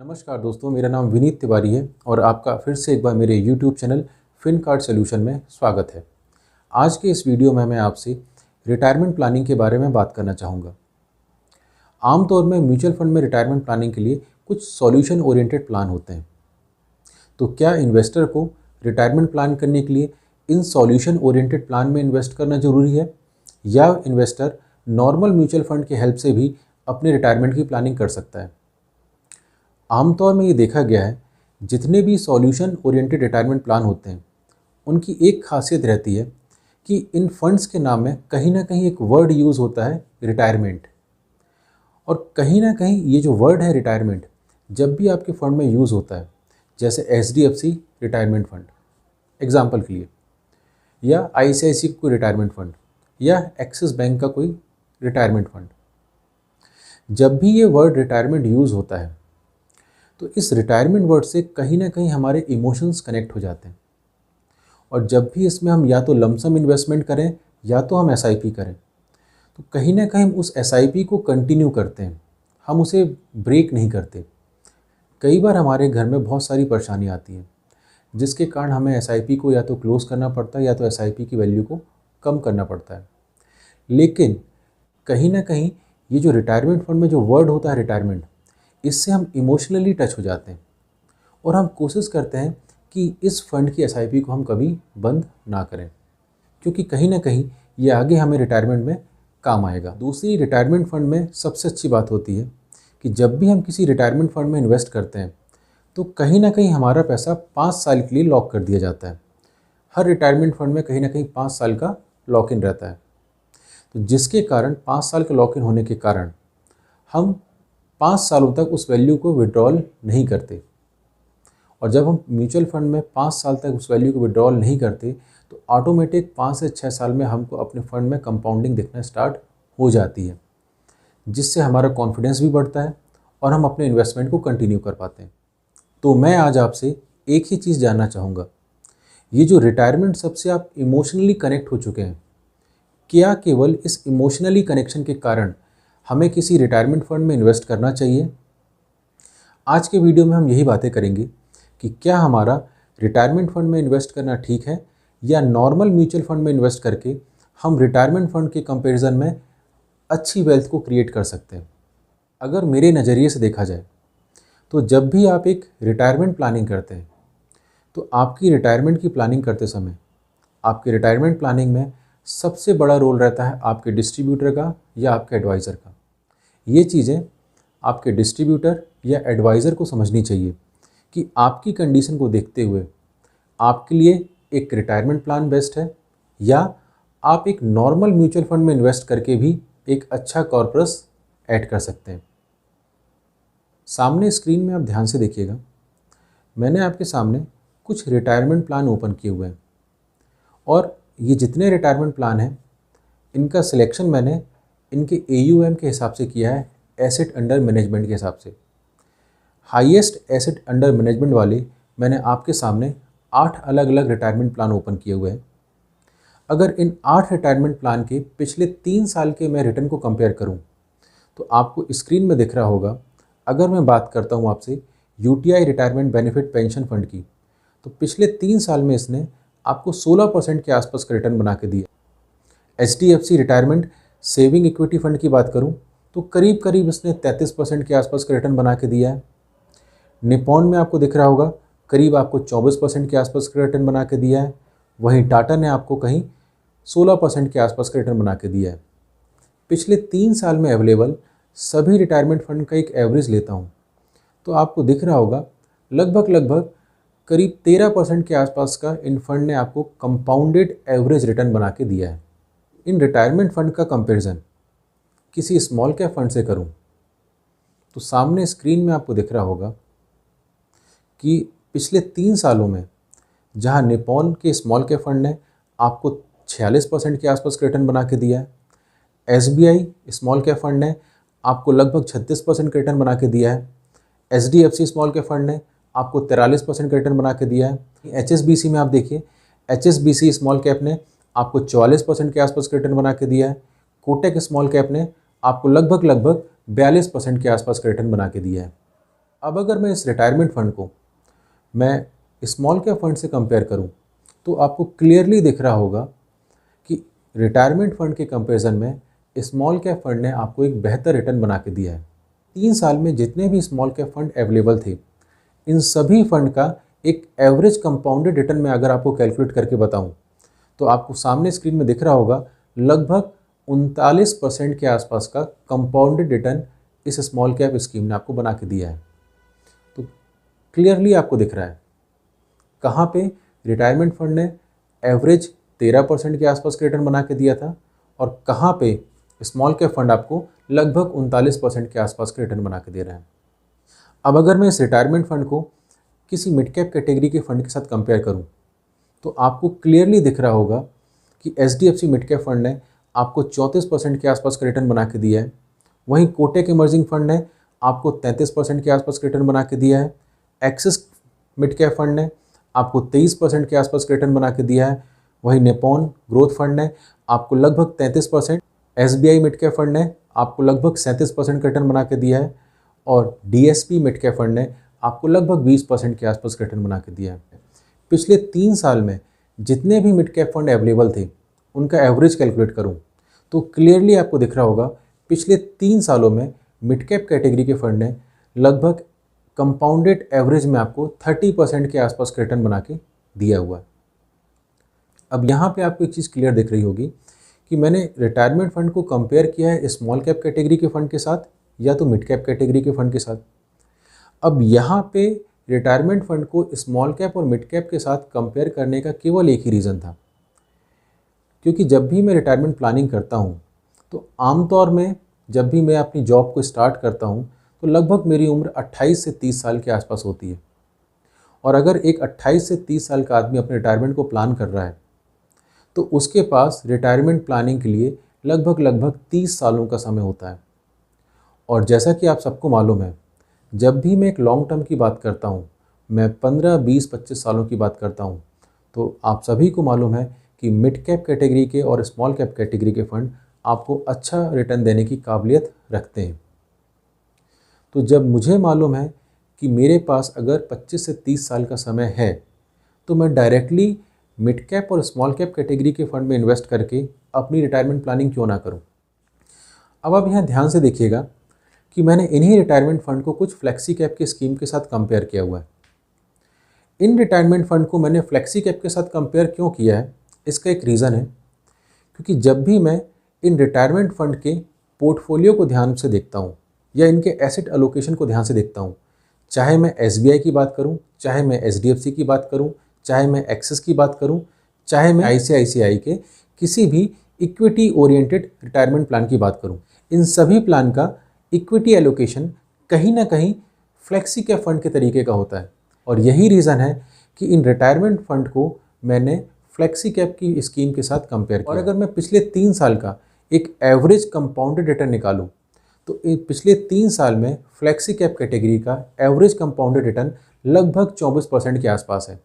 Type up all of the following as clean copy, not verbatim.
नमस्कार दोस्तों, मेरा नाम विनीत तिवारी है और आपका फिर से एक बार मेरे YouTube channel fin card solution में स्वागत है। आज के इस वीडियो में मैं आपसे रिटायरमेंट प्लानिंग के बारे में बात करना चाहूँगा। आमतौर में म्यूचुअल फंड में रिटायरमेंट प्लानिंग के लिए कुछ सॉल्यूशन ओरिएंटेड प्लान होते हैं। तो क्या इन्वेस्टर को रिटायरमेंट प्लान करने के लिए इन सॉल्यूशन ओरिएंटेड प्लान में इन्वेस्ट करना ज़रूरी है, या इन्वेस्टर नॉर्मल म्यूचुअल फंड की हेल्प से भी अपने रिटायरमेंट की प्लानिंग कर सकता है? आमतौर में ये देखा गया है, जितने भी सॉल्यूशन ओरिएंटेड रिटायरमेंट प्लान होते हैं उनकी एक खासियत रहती है कि इन फंड्स के नाम में कहीं ना कहीं एक वर्ड यूज़ होता है, रिटायरमेंट। और कहीं ना कहीं ये जो वर्ड है रिटायरमेंट, जब भी आपके फंड में यूज़ होता है, जैसे HDFC रिटायरमेंट फंड एग्जाम्पल के लिए, या ICICI कोई रिटायरमेंट फंड, या एक्सिस बैंक का कोई रिटायरमेंट फंड, जब भी ये वर्ड रिटायरमेंट यूज़ होता है तो इस रिटायरमेंट वर्ड से कहीं ना कहीं हमारे इमोशंस कनेक्ट हो जाते हैं। और जब भी इसमें हम या तो लमसम इन्वेस्टमेंट करें या तो हम SIP करें, तो कहीं ना कहीं हम उस SIP को कंटिन्यू करते हैं, हम उसे ब्रेक नहीं करते। कई बार हमारे घर में बहुत सारी परेशानी आती है जिसके कारण हमें SIP को या तो क्लोज़ करना पड़ता है या तो SIP की वैल्यू को कम करना पड़ता है। लेकिन कहीं ना कहीं ये जो रिटायरमेंट फंड में जो वर्ड होता है रिटायरमेंट, इससे हम इमोशनली टच हो जाते हैं और हम कोशिश करते हैं कि इस फंड की SIP को हम कभी बंद ना करें, क्योंकि कहीं ना कहीं ये आगे हमें रिटायरमेंट में काम आएगा। दूसरी, रिटायरमेंट फंड में सबसे अच्छी बात होती है कि जब भी हम किसी रिटायरमेंट फंड में इन्वेस्ट करते हैं तो कहीं ना कहीं हमारा पैसा 5 साल के लिए लॉक कर दिया जाता है। हर रिटायरमेंट फंड में कहीं ना कहीं 5 साल का लॉक इन रहता है, तो जिसके कारण 5 साल का लॉक इन होने के कारण हम 5 सालों तक उस वैल्यू को विड्रॉल नहीं करते। और जब हम म्यूचुअल फंड में 5 साल तक उस वैल्यू को विड्रॉल नहीं करते तो ऑटोमेटिक 5 से 6 साल में हमको अपने फंड में कंपाउंडिंग दिखना स्टार्ट हो जाती है, जिससे हमारा कॉन्फिडेंस भी बढ़ता है और हम अपने इन्वेस्टमेंट को कंटिन्यू कर पाते हैं। तो मैं आज आपसे एक ही चीज़ जानना चाहूँगा, ये जो रिटायरमेंट सबसे आप इमोशनली कनेक्ट हो चुके हैं, क्या केवल इस इमोशनली कनेक्शन के कारण हमें किसी रिटायरमेंट फंड में इन्वेस्ट करना चाहिए? आज के वीडियो में हम यही बातें करेंगे कि क्या हमारा रिटायरमेंट फंड में इन्वेस्ट करना ठीक है, या नॉर्मल म्यूचुअल फंड में इन्वेस्ट करके हम रिटायरमेंट फंड के कंपैरिजन में अच्छी वेल्थ को क्रिएट कर सकते हैं। अगर मेरे नज़रिए से देखा जाए तो जब भी आप एक रिटायरमेंट प्लानिंग करते हैं तो आपकी रिटायरमेंट की प्लानिंग करते समय आपके रिटायरमेंट प्लानिंग में सबसे बड़ा रोल रहता है आपके डिस्ट्रीब्यूटर का या आपके एडवाइज़र का। ये चीज़ें आपके डिस्ट्रीब्यूटर या एडवाइज़र को समझनी चाहिए कि आपकी कंडीशन को देखते हुए आपके लिए एक रिटायरमेंट प्लान बेस्ट है, या आप एक नॉर्मल म्यूचुअल फंड में इन्वेस्ट करके भी एक अच्छा कॉर्पस ऐड कर सकते हैं। सामने स्क्रीन में आप ध्यान से देखिएगा, मैंने आपके सामने कुछ रिटायरमेंट प्लान ओपन किए हुए हैं और ये जितने रिटायरमेंट प्लान हैं इनका सिलेक्शन मैंने इनके AUM के हिसाब से किया है, एसेट अंडर मैनेजमेंट के हिसाब से। हाईएस्ट एसेट अंडर मैनेजमेंट वाले मैंने आपके सामने 8 अलग अलग रिटायरमेंट प्लान ओपन किए हुए हैं। अगर इन 8 रिटायरमेंट प्लान के पिछले 3 साल के मैं रिटर्न को कंपेयर करूं तो आपको स्क्रीन में दिख रहा होगा। अगर मैं बात करता हूं आपसे UTI retirement benefit pension fund की, तो पिछले 3 साल में इसने आपको 16% के आसपास का रिटर्न बना के दिया। HDFC retirement saving equity fund की बात करूं तो करीब करीब इसने 33% के आसपास का रिटर्न बना के दिया है। निपॉन में आपको दिख रहा होगा करीब आपको 24% के आसपास का रिटर्न बना के दिया है। वहीं टाटा ने आपको कहीं 16% के आसपास का रिटर्न बना के दिया है। पिछले 3 साल में अवेलेबल सभी रिटायरमेंट फंड का एक एवरेज लेता हूँ तो आपको दिख रहा होगा लगभग करीब 13% के आसपास का इन फंड ने आपको कंपाउंडेड एवरेज रिटर्न बना के दिया है। इन रिटायरमेंट फंड का कंपैरिजन किसी स्मॉल कैप फंड से करूं तो सामने स्क्रीन में आपको दिख रहा होगा कि पिछले 3 सालों में जहां निपॉन के स्मॉल कैप फंड ने आपको 46% के आसपास का रिटर्न बना के दिया है, SBI स्मॉल कैप फंड ने आपको लगभग 36% का रिटर्न बना के दिया है, HDFC स्मॉल कैप फंड ने आपको 43% का रिटर्न बना के दिया है। HSBC में आप देखिए, HSBC स्मॉल कैप ने आपको 44% के आसपास का रिटर्न बना के दिया है। कोटक स्मॉल कैप ने आपको लगभग 42% के आसपास का रिटर्न बना के दिया है। अब अगर मैं इस रिटायरमेंट फ़ंड को मैं स्मॉल कैप फंड से कंपेयर करूं, तो आपको क्लियरली दिख रहा होगा कि रिटायरमेंट फ़ंड के कंपैरिजन में स्मॉल कैप फंड ने आपको एक बेहतर रिटर्न बना के दिया है। 3 साल में जितने भी स्मॉल कैप फंड अवेलेबल थे, इन सभी फंड का एक एवरेज कंपाउंडेड रिटर्न मैं अगर आपको कैलकुलेट करके बताऊं, तो आपको सामने स्क्रीन में दिख रहा होगा लगभग 39% के आसपास का कंपाउंडेड रिटर्न इस स्मॉल कैप स्कीम ने आपको बना के दिया है। तो क्लियरली आपको दिख रहा है कहाँ पे रिटायरमेंट फंड ने एवरेज 13% के आसपास का रिटर्न बना के दिया था और कहाँ पे स्मॉल कैप फंड आपको लगभग 39% के आसपास का रिटर्न बना के दे रहा है। अब अगर मैं इस रिटायरमेंट फंड को किसी मिड कैप कैटेगरी के फंड के साथ कंपेयर करूं, तो आपको क्लियरली दिख रहा होगा कि HDFC मिड कैप फंड ने आपको 34% के आसपास का रिटर्न बना के दिया है। वहीं कोटक इमर्जिंग फंड ने आपको 33% के आसपास का रिटर्न बना के दिया है। एक्सिस मिड कैप फंड ने आपको 23% के आसपास का रिटर्न बना के दिया है। वहीं निप्पॉन ग्रोथ फंड ने आपको लगभग 33%, SBI मिड कैप फंड ने आपको लगभग 37% का रिटर्न बना के दिया है और DSP मिड कैप फंड ने आपको लगभग 20% के आसपास का रिटर्न बना के दिया है। पिछले 3 साल में जितने भी मिड कैप फंड अवेलेबल थे, उनका एवरेज कैलकुलेट करूं, तो क्लियरली आपको दिख रहा होगा पिछले 3 सालों में मिड कैप कैटेगरी के फंड ने लगभग कंपाउंडेड एवरेज में आपको 30% के आसपास का रिटर्न बना के दिया हुआ है। अब यहाँ पे आपको एक चीज़ क्लियर दिख रही होगी कि मैंने रिटायरमेंट फंड को कंपेयर किया है स्मॉल कैप कैटेगरी के फंड के साथ या तो मिड कैप कैटेगरी के फंड के साथ। अब यहाँ पे रिटायरमेंट फंड को स्मॉल कैप और मिड कैप के साथ कंपेयर करने का केवल एक ही रीज़न था, क्योंकि जब भी मैं रिटायरमेंट प्लानिंग करता हूँ, तो आमतौर में जब भी मैं अपनी जॉब को स्टार्ट करता हूँ, तो लगभग मेरी उम्र 28 से 30 साल के आसपास होती है। और अगर एक 28 से 30 साल का आदमी अपने रिटायरमेंट को प्लान कर रहा है, तो उसके पास रिटायरमेंट प्लानिंग के लिए लगभग 30 सालों का समय होता है। और जैसा कि आप सबको मालूम है, जब भी मैं एक लॉन्ग टर्म की बात करता हूँ, मैं 15, 20, 25 सालों की बात करता हूँ, तो आप सभी को मालूम है कि मिड कैप कैटेगरी के और स्मॉल कैप कैटेगरी के फंड आपको अच्छा रिटर्न देने की काबिलियत रखते हैं। तो जब मुझे मालूम है कि मेरे पास अगर 25 से 30 साल का समय है, तो मैं डायरेक्टली मिड कैप और स्मॉल कैप कैटेगरी के फंड में इन्वेस्ट करके अपनी रिटायरमेंट प्लानिंग क्यों ना करूं। अब आप यहाँ ध्यान से देखिएगा कि मैंने इन्हीं रिटायरमेंट फंड को कुछ फ्लेक्सी कैप के स्कीम के साथ कंपेयर किया हुआ है। इन रिटायरमेंट फंड को मैंने फ्लेक्सी कैप के साथ कंपेयर क्यों किया है, इसका एक रीज़न है, क्योंकि जब भी मैं इन रिटायरमेंट फंड के पोर्टफोलियो को ध्यान से देखता हूँ या इनके एसेट एलोकेशन को ध्यान से देखता हूँ, चाहे मैं SBI की बात करूँ, चाहे मैं HDFC की बात करूँ, चाहे मैं एक्सिस की बात करूँ, चाहे मैं ICICI के किसी भी इक्विटी ओरिएंटेड रिटायरमेंट प्लान की बात करूँ, इन सभी प्लान का इक्विटी एलोकेशन कहीं ना कहीं फ्लेक्सी कैप फंड के तरीके का होता है। और यही रीज़न है कि इन रिटायरमेंट फंड को मैंने फ्लेक्सी कैप की स्कीम के साथ कंपेयर किया। और अगर मैं पिछले 3 साल का एक एवरेज कंपाउंडेड रिटर्न निकालूं, तो पिछले 3 साल में फ्लेक्सी कैप कैटेगरी का एवरेज कंपाउंडेड रिटर्न लगभग 24% के आसपास है।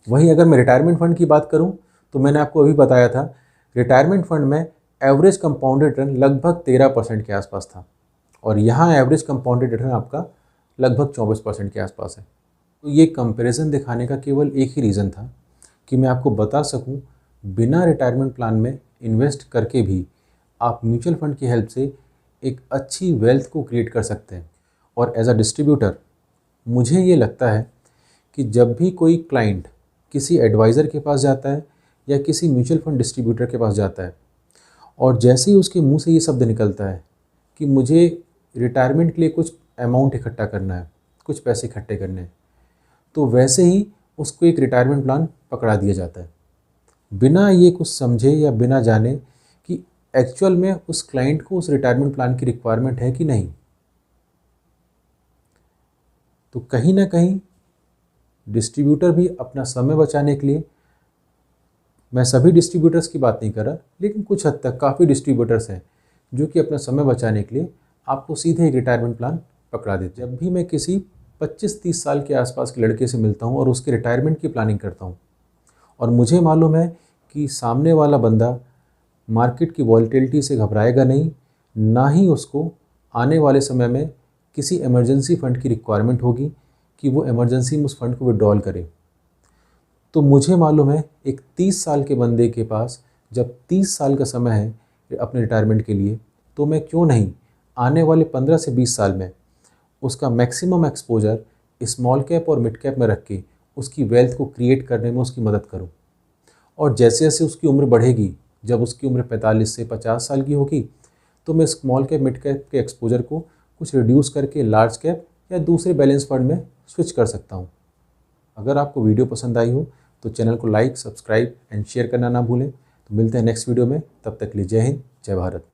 वहीं अगर मैं रिटायरमेंट फंड की बात करूं, तो मैंने आपको अभी बताया था रिटायरमेंट फंड में एवरेज कंपाउंडेड रिटर्न लगभग 13% के आसपास था और यहाँ एवरेज कंपाउंडेड रिटर्न आपका लगभग 24% के आसपास है। तो ये कंपैरिजन दिखाने का केवल एक ही रीज़न था कि मैं आपको बता सकूं बिना रिटायरमेंट प्लान में इन्वेस्ट करके भी आप म्यूचुअल फंड की हेल्प से एक अच्छी वेल्थ को क्रिएट कर सकते हैं। और एज अ डिस्ट्रीब्यूटर मुझे ये लगता है कि जब भी कोई क्लाइंट किसी एडवाइज़र के पास जाता है या किसी म्यूचुअल फंड डिस्ट्रीब्यूटर के पास जाता है और जैसे ही उसके मुंह से ये शब्द निकलता है कि मुझे रिटायरमेंट के लिए कुछ अमाउंट इकट्ठा करना है, कुछ पैसे इकट्ठे करने हैं, तो वैसे ही उसको एक रिटायरमेंट प्लान पकड़ा दिया जाता है, बिना ये कुछ समझे या बिना जाने कि एक्चुअल में उस क्लाइंट को उस रिटायरमेंट प्लान की रिक्वायरमेंट है कि नहीं। तो कहीं ना कहीं डिस्ट्रीब्यूटर भी अपना समय बचाने के लिए, मैं सभी डिस्ट्रीब्यूटर्स की बात नहीं कर रहा, लेकिन कुछ हद तक काफ़ी डिस्ट्रीब्यूटर्स हैं जो कि अपना समय बचाने के लिए आपको सीधे एक रिटायरमेंट प्लान पकड़ा देते। जब भी मैं किसी 25-30 साल के आसपास के लड़के से मिलता हूँ और उसके रिटायरमेंट की प्लानिंग करता हूँ और मुझे मालूम है कि सामने वाला बंदा मार्केट की वॉलेटिलिटी से घबराएगा नहीं, ना ही उसको आने वाले समय में किसी इमरजेंसी फ़ंड की रिक्वायरमेंट होगी कि वो इमरजेंसी में उस फंड को विड्रॉल करे। तो मुझे मालूम है एक 30 साल के बंदे के पास जब 30 साल का समय है अपने रिटायरमेंट के लिए, तो मैं क्यों नहीं आने वाले 15 से 20 साल में उसका मैक्सिमम एक्सपोजर स्मॉल कैप और मिड कैप में रख के उसकी वेल्थ को क्रिएट करने में उसकी मदद करूं। और जैसे जैसे उसकी उम्र बढ़ेगी, जब उसकी उम्र 45 से 50 साल की होगी, तो मैं स्मॉल कैप मिड कैप के एक्सपोजर को कुछ रिड्यूस करके लार्ज कैप या दूसरे बैलेंस फंड में स्विच कर सकता हूँ। अगर आपको वीडियो पसंद आई हो तो चैनल को लाइक, सब्सक्राइब एंड शेयर करना ना भूलें। तो मिलते हैं नेक्स्ट वीडियो में, तब तक के लिए जय हिंद, जय भारत।